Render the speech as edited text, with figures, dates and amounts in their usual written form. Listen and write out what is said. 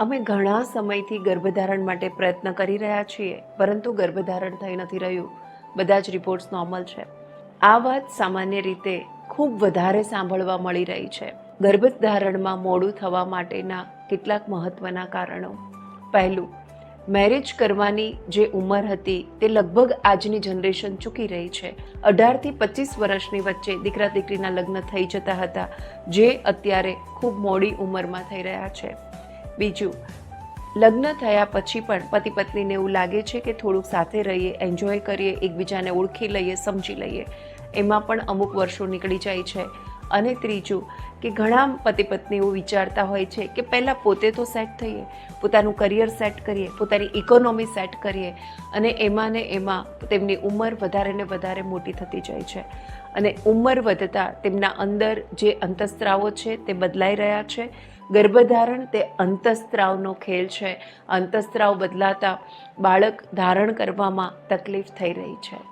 અમે ઘણા સમયથી ગર્ભધારણ માટે પ્રયત્ન કરી રહ્યા છીએ, પરંતુ ગર્ભધારણ થઈ નથી રહ્યું. બધા જ રિપોર્ટ્સ નોર્મલ છે. આ વાત સામાન્ય રીતે ખૂબ વધારે સાંભળવા મળી રહી છે. ગર્ભધારણમાં મોડું થવા માટેના કેટલાક મહત્વના કારણો. પહેલું, મેરેજ કરવાની જે ઉંમર હતી તે લગભગ આજની જનરેશન ચૂકી રહી છે. 18 થી 25 વર્ષની વચ્ચે દીકરા દીકરીના લગ્ન થઈ જતા હતા, જે અત્યારે ખૂબ મોડી ઉંમરમાં થઈ રહ્યા છે. બીજું, લગ્ન થયા પછી પણ પતિ પત્નીને એવું લાગે છે કે થોડુંક સાથે રહીએ, એન્જોય કરીએ, એકબીજાને ઓળખી લઈએ, સમજી લઈએ, એમાં પણ અમુક વર્ષો નીકળી જાય છે. અને ત્રીજું, કે ઘણા પતિ પત્ની એવું વિચારતા હોય છે કે પહેલાં પોતે તો સેટ થઈએ, પોતાનું કરિયર સેટ કરીએ, પોતાની ઇકોનોમી સેટ કરીએ, અને એમાં ને એમાં તેમની ઉંમર વધારે ને વધારે મોટી થતી જાય છે. અને ઉંમર વધતા તેમના અંદર જે અંતઃસ્ત્રાવો છે તે બદલાઈ રહ્યા છે. ગર્ભધારણ તે અંતઃસ્ત્રાવનો ખેલ છે. અંતઃસ્ત્રાવ બદલાતા બાળક ધારણ કરવામાં તકલીફ થઈ રહી છે.